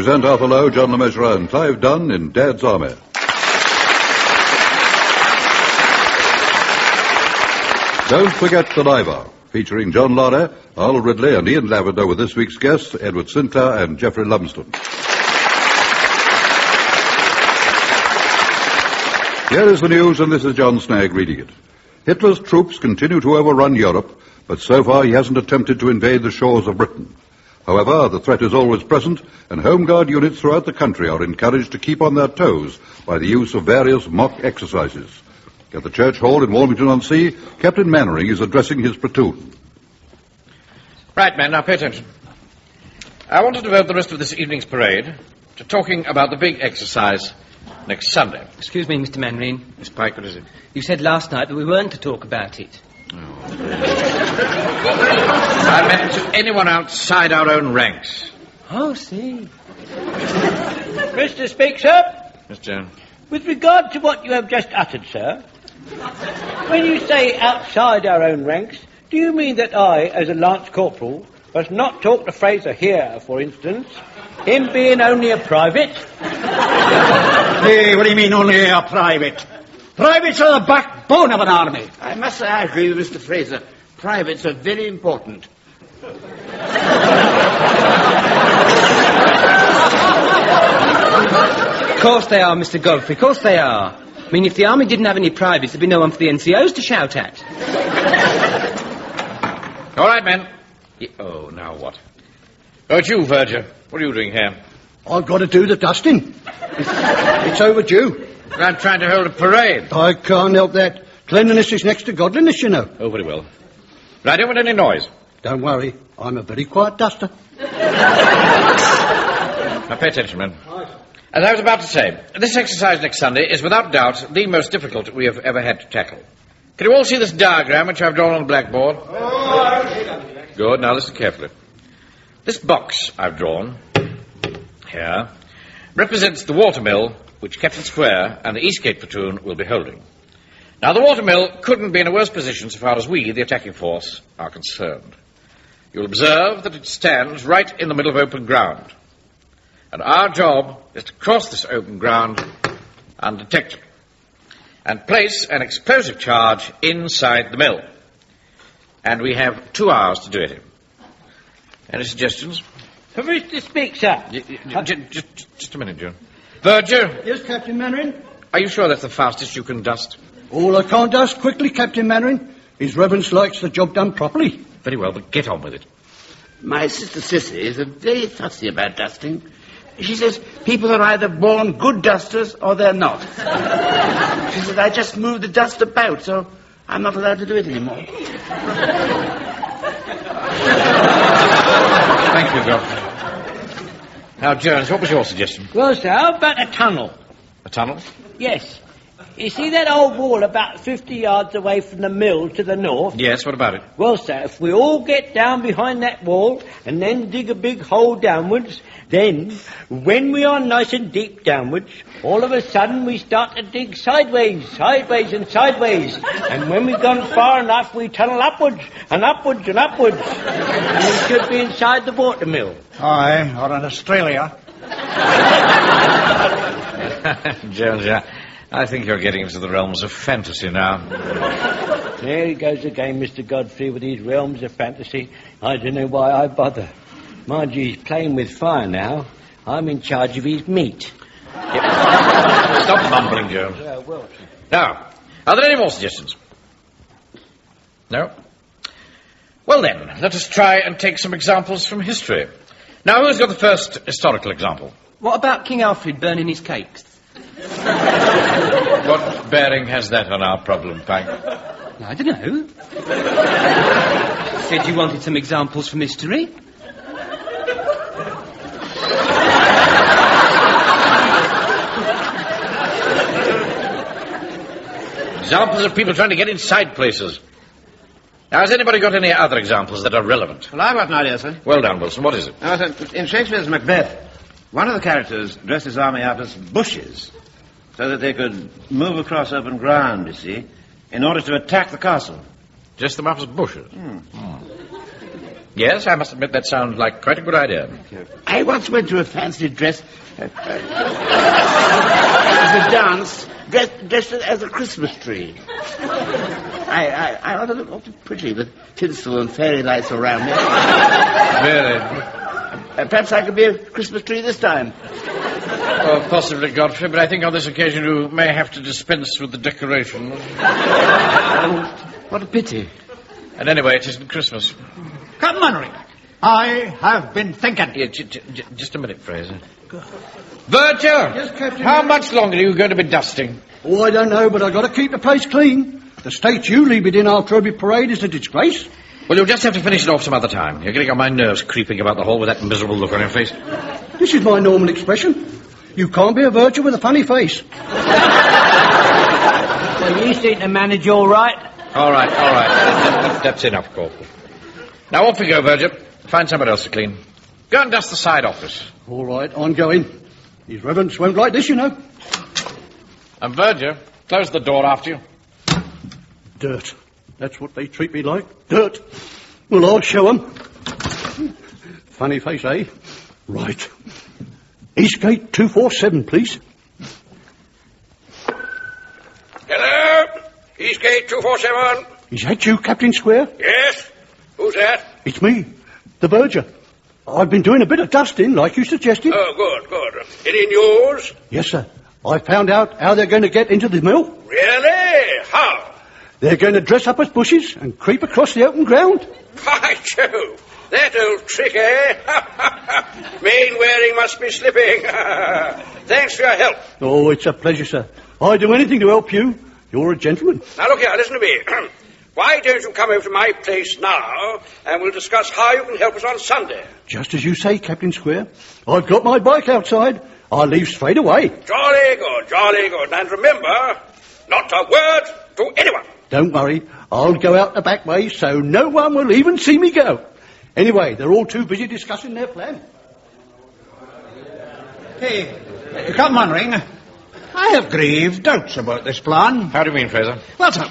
present Arthur Lowe, John Le Mesurier, and Clive Dunn in Dad's Army. Don't forget the Lara, featuring John Lara, Earl Ridley, and Ian Lavender with this week's guests, Edward Sinter and Geoffrey Lumston. Here is the news, and this is John Snagg reading it. Hitler's troops continue to overrun Europe, but so far he hasn't attempted to invade the shores of Britain. However, the threat is always present, and Home Guard units throughout the country are encouraged to keep on their toes by the use of various mock exercises. At the church hall in Warmington-on-Sea, Captain Mannering is addressing his platoon. Right, men, now pay attention. I want to devote the rest of this evening's parade to talking about the big exercise next Sunday. Excuse me, Mr. Mannering. Miss Pike, what is it? You said last night that we weren't to talk about it. I meant to anyone outside our own ranks. Oh, see. Mr. Speak, sir. Miss Jones. With regard to what you have just uttered, sir, when you say outside our own ranks, do you mean that I, as a lance corporal, must not talk to Fraser here, for instance, him being only a private? Hey, what do you mean only a private? Privates are the backbone of an army. I must say I agree with Mr. Fraser. Privates are very important. Of course they are, Mr. Godfrey, of course they are. I mean, if the army didn't have any privates, there'd be no one for the NCOs to shout at. All right, men. Oh, now what? Oh, it's you, Verger. What are you doing here? I've got to do the dusting. It's overdue. I'm trying to hold a parade. I can't help that. Cleanliness is next to godliness, you know. Oh, very well. But I don't want any noise. Don't worry. I'm a very quiet duster. Now, pay attention, men. As I was about to say, this exercise next Sunday is without doubt the most difficult we have ever had to tackle. Can you all see this diagram which I've drawn on the blackboard? Good, now listen carefully. This box I've drawn, here, represents the watermill which Captain Square and the Eastgate platoon will be holding. Now, the watermill couldn't be in a worse position so far as we, the attacking force, are concerned. You'll observe that it stands right in the middle of open ground. And our job is to cross this open ground undetected and place an explosive charge inside the mill. And we have 2 hours to do it in. Any suggestions? For Mr. Speak, sir. Just a minute, John. Verger, Yes, Captain Mannering? are you sure that's the fastest you can dust? All I can't dust quickly, Captain Mannering. His Reverence likes the job done properly. Very well, but get on with it. My sister Sissy is very fussy about dusting. She says people are either born good dusters or they're not. She says I just move the dust about, so I'm not allowed to do it anymore. Thank you, Godfrey. Now, Jones, what was your suggestion? Well, sir, how about a tunnel? A tunnel? Yes. You see that old wall about 50 yards away from the mill to the north? Yes, what about it? Well, sir, if we all get down behind that wall and then dig a big hole downwards, then, when we are nice and deep downwards, all of a sudden we start to dig sideways. And when we've gone far enough, we tunnel upwards. And we should be inside the watermill. Aye, or in Australia. Jones, I think you're getting into the realms of fantasy now. There he goes again, Mr. Godfrey, with his realms of fantasy. I don't know why I bother. Mind you, he's playing with fire now. I'm in charge of his meat. Stop mumbling, Jones. Now, are there any more suggestions? No? Well then, let us try and take some examples from history. Now, who's got the first historical example? What about King Alfred burning his cakes? What bearing has that on our problem, Pike? I don't know. Said you wanted some examples from history. Examples of people trying to get inside places. Now, has anybody got any other examples that are relevant? Well, I've got an idea, sir. Well done, Wilson. What is it? In Shakespeare's Macbeth, one of the characters dressed his army up as bushes so that they could move across open ground, you see, in order to attack the castle. Just them up as bushes? Yes, I must admit that sounds like quite a good idea. I once went to a fancy dress... the dance, dressed as a Christmas tree. I ought to look awfully pretty with tinsel and fairy lights around me. Really? Perhaps I could be a Christmas tree this time. Oh, possibly, Godfrey, but I think on this occasion you may have to dispense with the decorations. What a pity. And anyway, it isn't Christmas. Captain Mannering, I have been thinking. Yeah, just a minute, Fraser. Virgil! Yes, Captain. How much longer are you going to be dusting? Oh, I don't know, but I've got to keep the place clean. The state you leave it in after every parade is a disgrace. Well, you'll just have to finish it off some other time. You're getting on my nerves creeping about the hall with that miserable look on your face. This is my normal expression. You can't be a Virgil with a funny face. Well, you seem to manage all right. All right. That's enough, Corporal. Now off we go, Virgil. Find somebody else to clean. Go and dust the side office. All right, I'm going. His reverence won't like this, you know. And Virgil, close the door after you. Dirt. That's what they treat me like. Dirt. Well, I'll show 'em. Funny face, eh? Right. Eastgate 247, please. Hello? Eastgate 247. Is that you, Captain Square? Yes? Who's that? It's me, the Verger. I've been doing a bit of dusting, like you suggested. Oh, good. Any news? Yes, sir. I found out how they're going to get into the mill. Really? How? They're going to dress up as bushes and creep across the open ground. By Jove! That old trick, eh? Mane wearing must be slipping. Thanks for your help. Oh, it's a pleasure, sir. I'd do anything to help you. You're a gentleman. Now, look here, listen to me. Why don't you come over to my place now, and we'll discuss how you can help us on Sunday? Just as you say, Captain Square. I've got my bike outside. I'll leave straight away. Jolly good. And remember, not a word to anyone. Don't worry. I'll go out the back way so no one will even see me go. Anyway, they're all too busy discussing their plan. Hey, Captain Mannering, I have grave doubts about this plan. How do you mean, Fraser? Well, sir,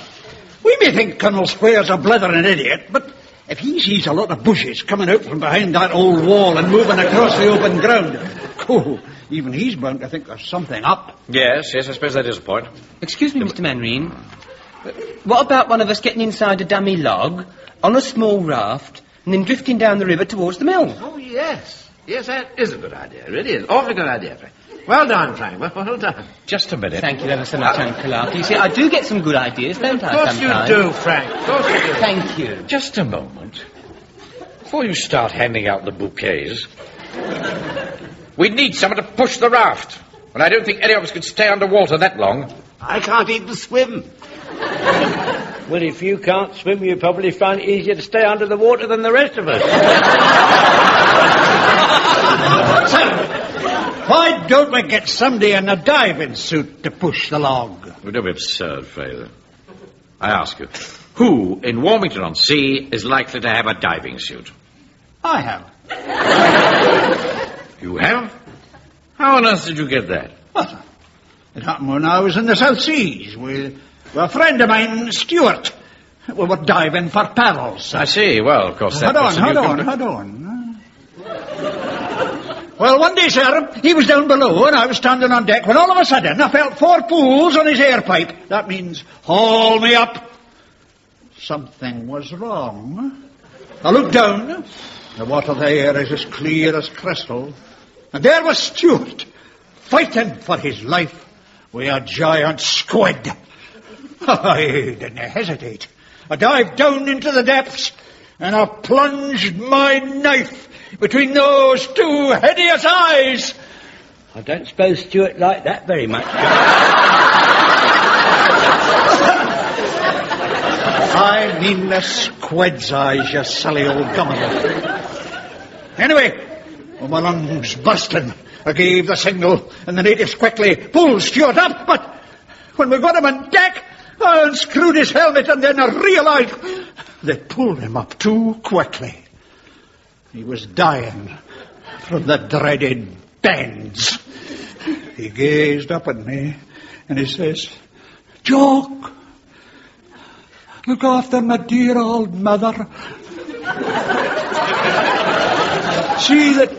we may think Colonel Square's a blithering idiot, but if he sees a lot of bushes coming out from behind that old wall and moving across the open ground, even he's bound to think there's something up. Yes, I suppose that is a point. Excuse me, Mr. Mannering. What about one of us getting inside a dummy log, on a small raft, and then drifting down the river towards the mill? Oh, yes. Yes, that is a good idea. It really is. Awfully good idea, Frank. Well done, Frank. Well done. Just a minute. Thank you ever so much, Uncle Arthur. You see, I do get some good ideas, don't I, Of course sometimes? you do, Frank. Of course you do. Thank you. Just a moment. Before you start handing out the bouquets, we need someone to push the raft. And I don't think any of us could stay underwater that long. I can't even swim. Well, if you can't swim, you probably find it easier to stay under the water than the rest of us. Why don't we get somebody in a diving suit to push the log? Well, don't be absurd, Fraser. I ask you, who in Warmington on Sea is likely to have a diving suit? I have. You have? How on earth did you get that? Well, sir, it happened when I was in the South Seas with a friend of mine, Stuart. We were diving for paddles. I see. Well, of course, that Hold on. Well, one day, sir, he was down below and I was standing on deck when all of a sudden I felt 4 pulls on his air pipe. That means, haul me up. Something was wrong. I looked down. The water there is as clear as crystal. And there was Stuart, fighting for his life with a giant squid. I didn't hesitate. I dived down into the depths and I plunged my knife between those 2 hideous eyes. I don't suppose Stuart liked that very much. I mean the squid's eyes, you silly old gammon. Anyway, when my lungs busted, I gave the signal and the natives quickly pulled Stuart up, but when we got him on deck, I unscrewed his helmet and then I realized they pulled him up too quickly. He was dying from the dreaded bends. He gazed up at me and he says, "Jock, look after my dear old mother." See that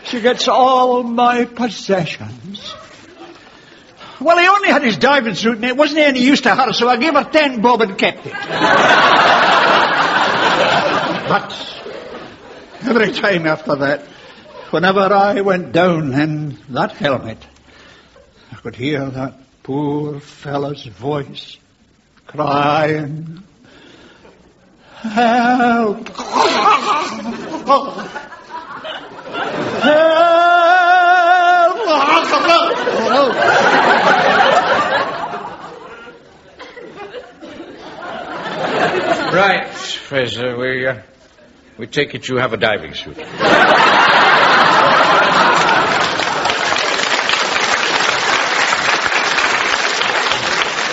she gets all my possessions. Well, he only had his diving suit and it wasn't any use to her, so I gave her 10 bob and kept it. But every time after that, whenever I went down in that helmet, I could hear that poor fella's voice crying, "Help! Help!" Right, Fraser, we take it you have a diving suit.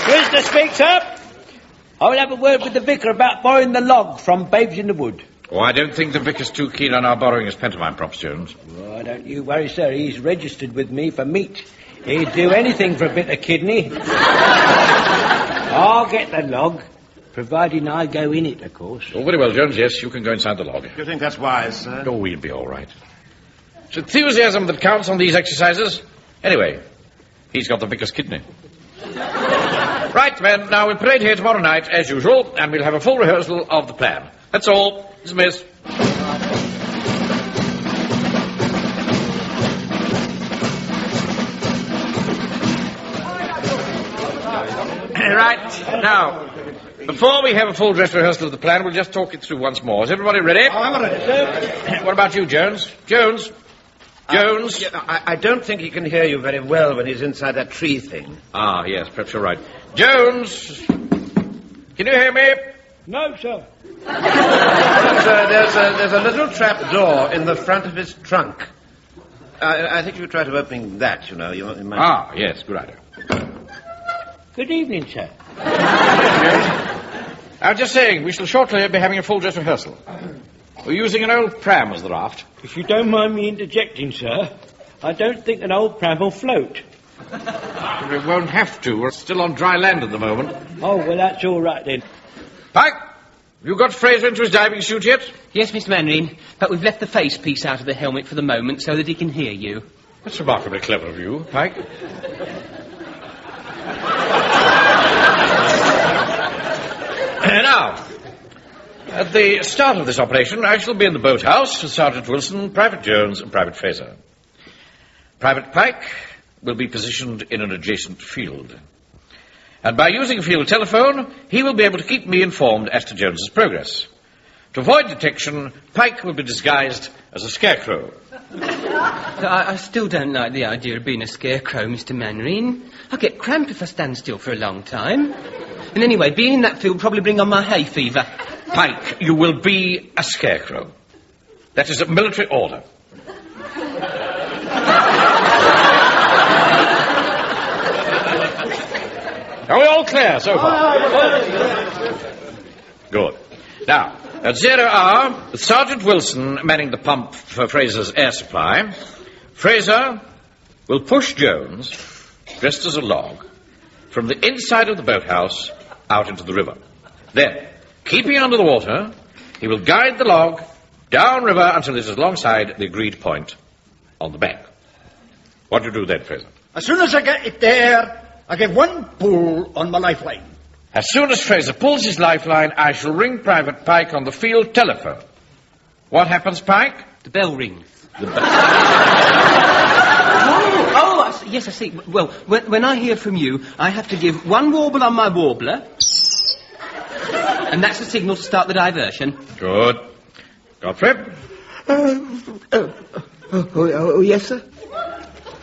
Prisoner speaks up. I will have a word with the vicar about borrowing the log from Babes in the Wood. Oh, I don't think the vicar's too keen on our borrowing his pantomime props, Jones. Oh, don't you worry, sir. He's registered with me for meat. He'd do anything for a bit of kidney. I'll get the log, providing I go in it, of course. Oh, very well, Jones. Yes, you can go inside the log. You think that's wise, sir? Oh, we'll be all right. It's enthusiasm that counts on these exercises. Anyway, he's got the vicar's kidney. Right, men. Now, we'll parade here tomorrow night, as usual, and we'll have a full rehearsal of the plan. That's all. Dismiss. Right. Now, before we have a full dress rehearsal of the plan, we'll just talk it through once more. Is everybody ready? I'm ready, sir. What about you, Jones? Jones? Jones? I don't think he can hear you very well when he's inside that tree thing. Ah, yes, perhaps you're right. Jones! Can you hear me? No, sir. Sir, there's a little trap door in the front of his trunk. I think you could try to open that, you know. You might... Ah, yes, good idea. Good evening, sir. I was just saying, we shall shortly be having a full dress rehearsal. We're using an old pram as the raft. If you don't mind me interjecting, sir, I don't think an old pram will float. We won't have to. We're still on dry land at the moment. Oh, well, that's all right, then. Pike, have you got Fraser into his diving suit yet? Yes, Mr. Mandarin, but we've left the face piece out of the helmet for the moment so that he can hear you. That's remarkably clever of you, Pike. Now, at the start of this operation, I shall be in the boathouse with Sergeant Wilson, Private Jones, and Private Fraser. Private Pike will be positioned in an adjacent field. And by using a field telephone, he will be able to keep me informed as to Jones's progress. To avoid detection, Pike will be disguised as a scarecrow. I still don't like the idea of being a scarecrow, Mr. Mandarin. I'll get cramped if I stand still for a long time. And anyway, being in that field will probably bring on my hay fever. Pike, you will be a scarecrow. That is a military order. Are we all clear so far? Good. Now, at 0 hour, with Sergeant Wilson manning the pump for Fraser's air supply, Fraser will push Jones, dressed as a log, from the inside of the boathouse out into the river. Then, keeping under the water, he will guide the log downriver until it is alongside the agreed point on the bank. What do you do then, Fraser? As soon as I get it there, I give one pull on my lifeline. As soon as Fraser pulls his lifeline, I shall ring Private Pike on the field telephone. What happens, Pike? The bell rings. Yes, I see. Well, when I hear from you, I have to give one warble on my warbler, and that's the signal to start the diversion. Good. Godfrey? Yes, sir?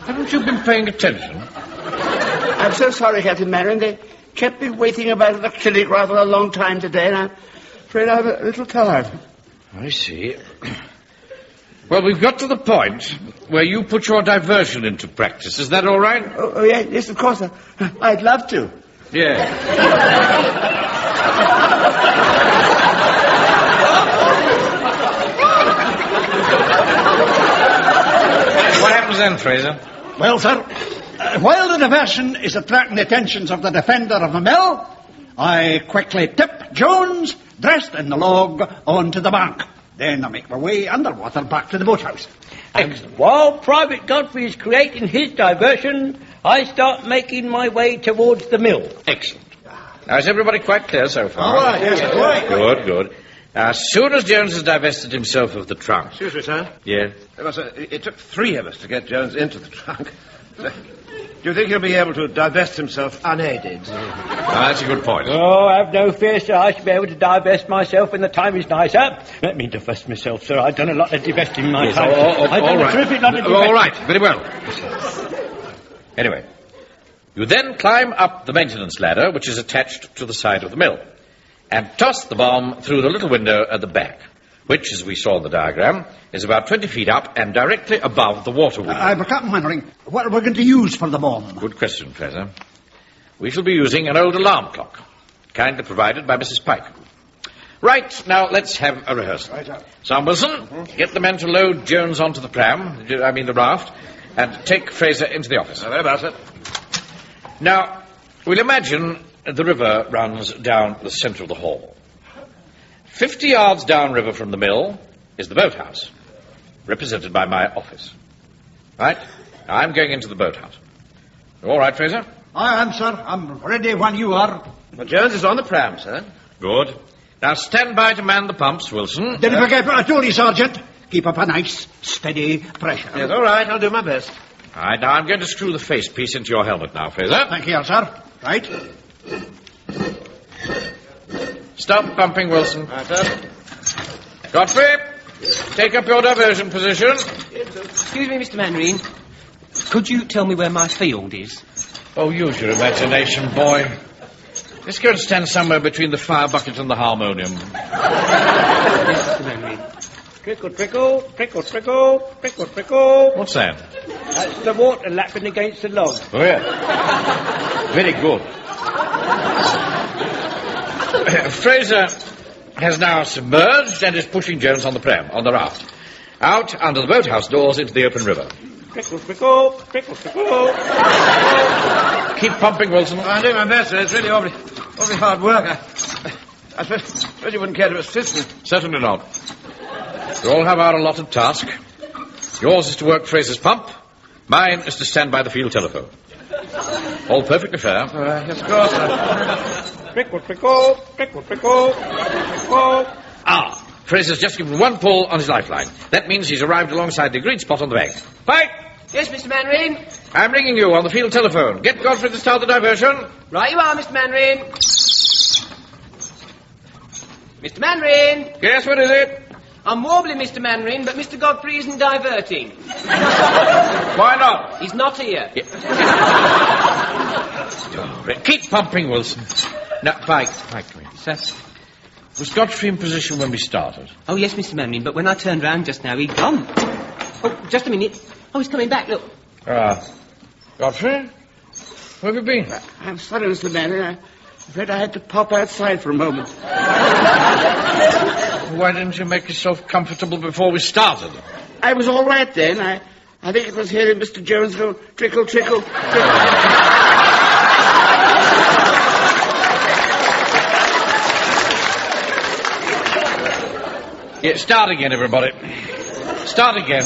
Haven't you been paying attention? I'm so sorry, Captain Marin. They kept me waiting about the clinic rather a long time today, and I'm afraid I'm a little tired. I see. Well, we've got to the point where you put your diversion into practice. Is that all right? Oh yes, of course. I'd love to. Yeah. What happens then, Fraser? Well, sir, while the diversion is attracting the attentions of the defender of the mill, I quickly tip Jones, dressed in the log, onto the bank. Then I make my way underwater back to the boathouse. And while Private Godfrey is creating his diversion, I start making my way towards the mill. Excellent. Now, is everybody quite clear so far? All right, yes, all right. Good, good. As soon as Jones has divested himself of the trunk... Excuse me, sir. Yeah? It took 3 of us to get Jones into the trunk. Do you think he'll be able to divest himself unaided? That's a good point. Oh, have no fear, sir. I shall be able to divest myself when the time is nicer. Let me divest myself, sir. I've done a lot of divesting in my time. I've done a terrific lot of divesting. All right, very well. Anyway, you then climb up the maintenance ladder, which is attached to the side of the mill, and toss the bomb through the little window at the back, which, as we saw in the diagram, is about 20 feet up and directly above the water wheel. Captain Mannering, what are we going to use for the bomb? Good question, Fraser. We shall be using an old alarm clock, kindly provided by Mrs. Pike. Right, now let's have a rehearsal. Right, sir. Sam Wilson, get the men to load Jones onto the the raft, and take Fraser into the office. Very well, sir. Now, we'll imagine the river runs down the centre of the hall. 50 yards downriver from the mill is the boathouse, represented by my office. Right? Now, I'm going into the boathouse. You all right, Fraser? I am, sir. I'm ready when you are. Well, Jones is on the pram, sir. Good. Now, stand by to man the pumps, Wilson. Don't forget what I told you, Sergeant. Keep up a nice, steady pressure. Yes, all right. I'll do my best. All right, now I'm going to screw the face piece into your helmet now, Fraser. Thank you, sir. Right. Stop pumping, Wilson. Right, sir. Godfrey, take up your diversion position. Excuse me, Mr. Mannering. Could you tell me where my field is? Oh, use your imagination, boy. Let's go and stand somewhere between the fire bucket and the harmonium. Yes, Mr. Mannering. Trickle, trickle, trickle, trickle, trickle, trickle. What's that? That's the water lapping against the log. Oh, yeah. Very good. Fraser has now submerged and is pushing Jones on the pram, on the raft, out under the boathouse doors into the open river. Trickle, trickle, trickle, trickle. Keep pumping, Wilson. I'm doing my best, sir. It's really awfully hard work. I suppose you wouldn't care to assist me. Certainly not. We all have our allotted task. Yours is to work Fraser's pump. Mine is to stand by the field telephone. All perfectly fair. Yes, of course, sir. Trickle, trickle, trickle, trickle, trickle. Ah, Fraser's just given one pull on his lifeline. That means he's arrived alongside the agreed spot on the bank. Pike! Yes, Mr. Mannering? I'm ringing you on the field telephone. Get Godfrey to start the diversion. Right you are, Mr. Mannering. Mr. Mannering! Yes, what is it? I'm warbling, Mr. Mannering, but Mr. Godfrey isn't diverting. Why not? He's not here. Keep pumping, Wilson. Now, Pike, come here. Sir? Was Godfrey in position when we started? Oh, yes, Mr. Mannering, but when I turned round just now, he'd gone. Oh, just a minute. Oh, he's coming back, look. Godfrey? Where have you been? I'm sorry, Mr. Manning. I'm afraid I had to pop outside for a moment. Why didn't you make yourself comfortable before we started? I was all right then. I think it was hearing Mr. Jones go trickle, trickle, trickle. Yeah, start again, everybody. Start again.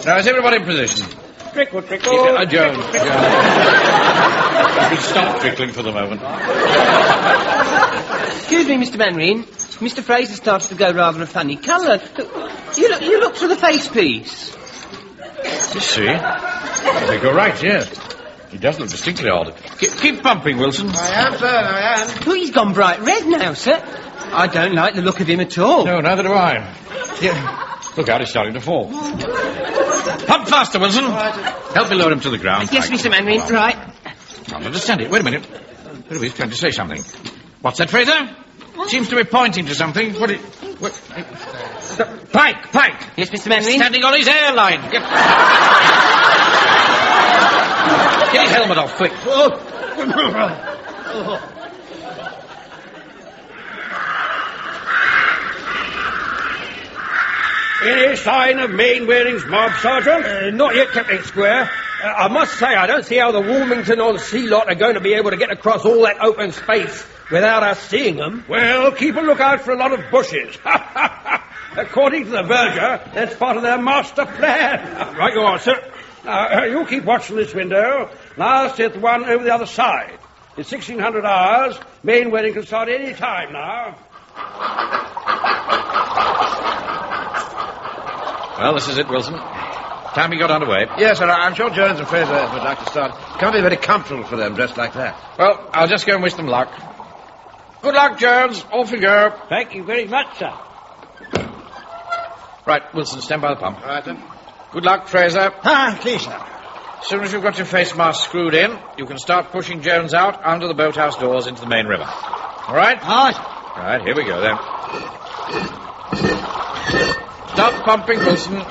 Now, is everybody in position? Trickle, trickle. Jones. You can stop trickling for the moment. Excuse me, Mr. Mannering. Mr. Fraser started to go rather a funny colour. You look through the face piece. You see? I think you're right, yes. He does look distinctly odd. Keep pumping, Wilson. I am, sir, I am. Oh, he's gone bright red now, sir. I don't like the look of him at all. No, neither do I. Yeah. Look out, he's starting to fall. Pump faster, Wilson. Help me lower him to the ground. Yes, Mr. Mannering, right. I can't understand it. Wait a minute. He's trying to say something. What's that, Fraser? Seems to be pointing to something. What? Pike! Yes, Mr. Mannering? Standing on his airline. Get his helmet off, quick. Any sign of Mainwaring's mob, Sergeant? Not yet, Captain Square. I must say, I don't see how the Warmington or the Sea Lot are going to be able to get across all that open space without us seeing them. Well, keep a lookout for a lot of bushes. According to the verger, that's part of their master plan. Right you are, sir. Now, you keep watching this window, and I'll stay at the one over the other side. It's 1600 hours. Main wedding can start any time now. Well, this is it, Wilson. Time we got underway. Yes, sir, I'm sure Jones and Fraser would like to start. Can't be very comfortable for them dressed like that. Well, I'll just go and wish them luck. Good luck, Jones. Off we go. Thank you very much, sir. Right, Wilson, stand by the pump. All right, then. Good luck, Fraser. Please, sir. As soon as you've got your face mask screwed in, you can start pushing Jones out under the boathouse doors into the main river. All right? Aye. All right, here we go, then. Stop pumping, Wilson.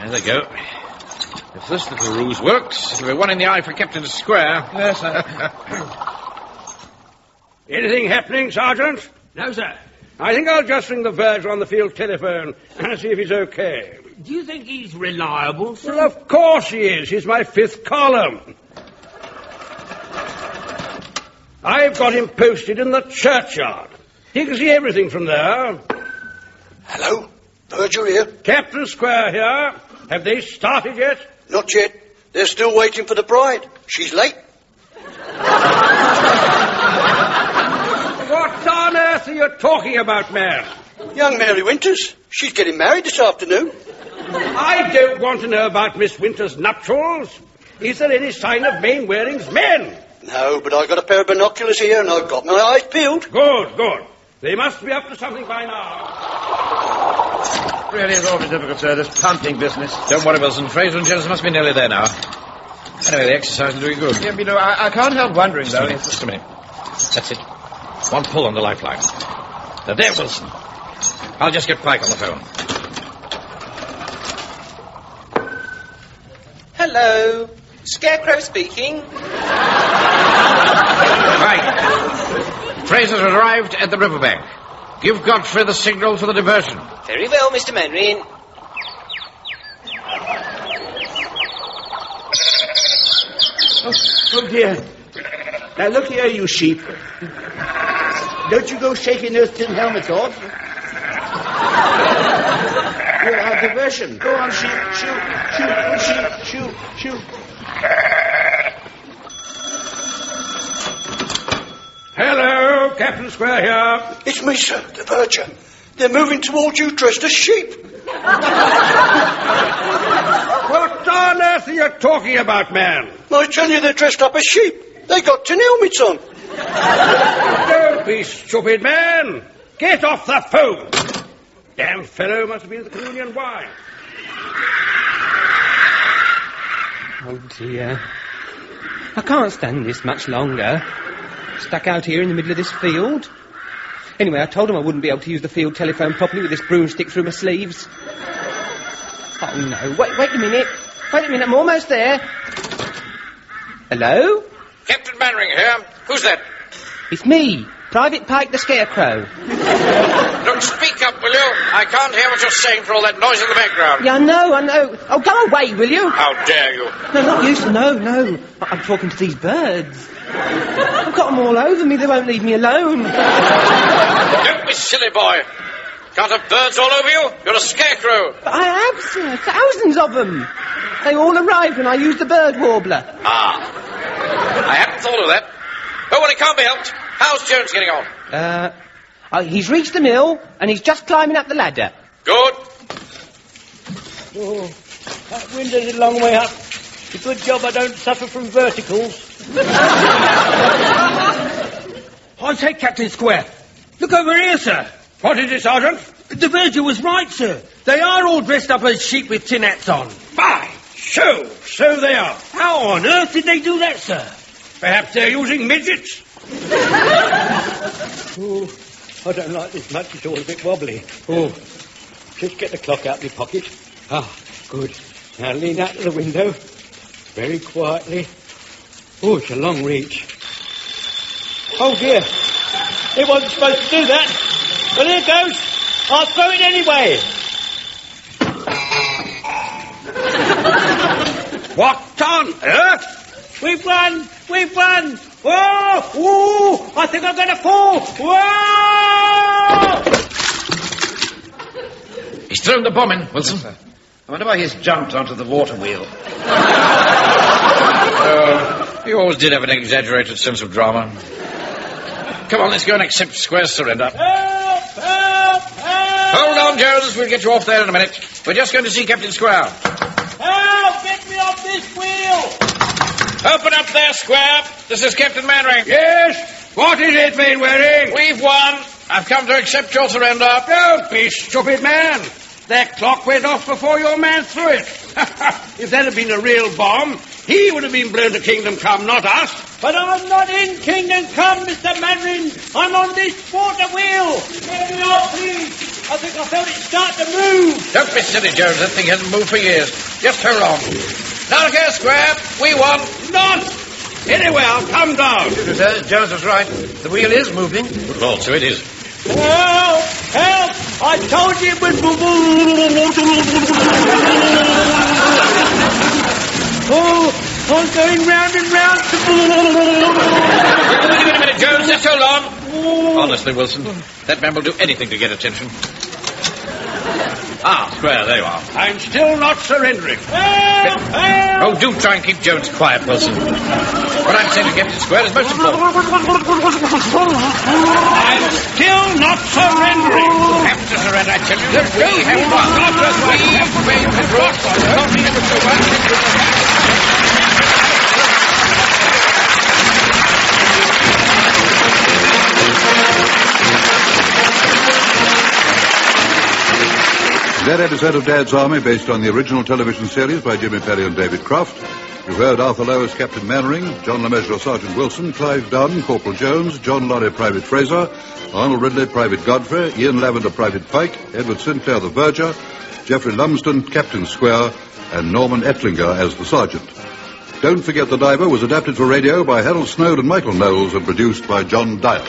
There they go. If this little ruse works, it'll be one in the eye for Captain Square. Yes, sir. Anything happening, Sergeant? No, sir. I think I'll just ring the verger on the field telephone and see if he's okay. Do you think he's reliable, sir? Well, of course he is. He's my fifth column. I've got him posted in the churchyard. He can see everything from there. Hello? Verger here? Captain Square here. Have they started yet? Not yet. They're still waiting for the bride. She's late. What on earth are you talking about, man? Young Mary Winters. She's getting married this afternoon. I don't want to know about Miss Winter's nuptials. Is there any sign of Mainwaring's men? No, but I've got a pair of binoculars here and I've got my eyes peeled. Good, good. They must be up to something by now. Really is awfully difficult, sir, this pumping business. Don't worry, Wilson. Fraser and Jones must be nearly there now. Anyway, the exercise is doing good. Yeah, but, you know, I can't help wondering, though. Just a minute. That's it. One pull on the lifeline. Now, there, Wilson. I'll just get Pike on the phone. Hello. Scarecrow speaking. Pike. Fraser's arrived at the riverbank. Give Godfrey the signal for the diversion. Very well, Mr. Mandarin. Oh, dear. Now, look here, you sheep. Don't you go shaking those tin helmets off. We'll have diversion. Go on, sheep. Shoot, shoot, sheep, shoot, shoot. Hello, Captain Square here. It's me, sir, the verger. They're moving towards you dressed as sheep. What on earth are you talking about, man? I tell you, they're dressed up as sheep. They got tin helmets on. Don't be stupid, man. Get off the phone. Damn fellow must have been at the communion wine. Oh, dear. I can't stand this much longer. Stuck out here in the middle of this field. Anyway, I told him I wouldn't be able to use the field telephone properly with this broomstick through my sleeves. Oh, no. Wait a minute. Wait a minute, I'm almost there. Hello? Captain Mannering here. Who's that? It's me, Private Pike the Scarecrow. Look, speak up, will you? I can't hear what you're saying for all that noise in the background. Yeah, I know. Oh, go away, will you? How dare you? No, not you, sir. No. I'm talking to these birds. I've got them all over me. They won't leave me alone. Don't be silly, boy. Can't have birds all over you? You're a scarecrow. But I have, sir. Thousands of them. They all arrived when I used the bird warbler. Ah. I hadn't thought of that. Oh, well, it can't be helped. How's Jones getting on? He's reached the mill, and he's just climbing up the ladder. Good. Oh, that window's a long way up. It's a good job I don't suffer from verticals. I say, Captain Square, look over here, sir. What is it, Sergeant? The verger was right, sir. They are all dressed up as sheep with tin hats on. By so they are. How on earth did they do that, sir? Perhaps they're using midgets. Oh, I don't like this much. It's all a bit wobbly. Oh, just get the clock out of your pocket. Ah, good. Now lean out of the window. Very quietly. Oh, it's a long reach. Oh, dear. It wasn't supposed to do that. Well, here goes. I'll throw it anyway. What on earth? We've won! Whoa! Ooh! I think I'm going to fall! Whoa! He's thrown the bomb in, Wilson. I wonder why he's jumped onto the water wheel. He always did have an exaggerated sense of drama. Come on, let's go and accept Square's surrender. Help! Help! Help! Hold on, Jones. We'll get you off there in a minute. We're just going to see Captain Square. Help! Get me off this wheel! Open up there, Square. This is Captain Mannering. Yes? What is it, Mainwaring? We've won. I've come to accept your surrender. Don't be stupid, man. That clock went off before your man threw it. If that had been a real bomb, he would have been blown to Kingdom Come, not us. But I'm not in Kingdom Come, Mr. Mannering. I'm on this water wheel. Get me off, please. I think I felt it start to move. Don't be silly, Jones. That thing hasn't moved for years. Just hold on. Now look here, Square. We won. Not. Anyway, I'll come down. Jones was right. The wheel is moving. Good Lord, so it is. Help! Help! I told you it was... Oh, I'm going round and round. Wait a minute, Jones. Just hold on. Honestly, Wilson, that man will do anything to get attention. Ah, Square, there you are. I'm still not surrendering. Help! Help! Oh, do try and keep Jones quiet, Wilson. What I'm saying to Captain Square is most important. I'm still not surrendering. You have to surrender, I tell you. We have won. We've made the draw. That episode of Dad's Army, based on the original television series by Jimmy Perry and David Croft. You heard Arthur Lowe as Captain Mannering, John LeMessurier Sergeant Wilson, Clive Dunn, Corporal Jones, John Lorry Private Fraser, Arnold Ridley Private Godfrey, Ian Lavender Private Pike, Edward Sinclair the Verger, Geoffrey Lumston Captain Square, and Norman Ettlinger as the Sergeant. Don't Forget the Diver was adapted for radio by Harold Snowd and Michael Knowles and produced by John Dias.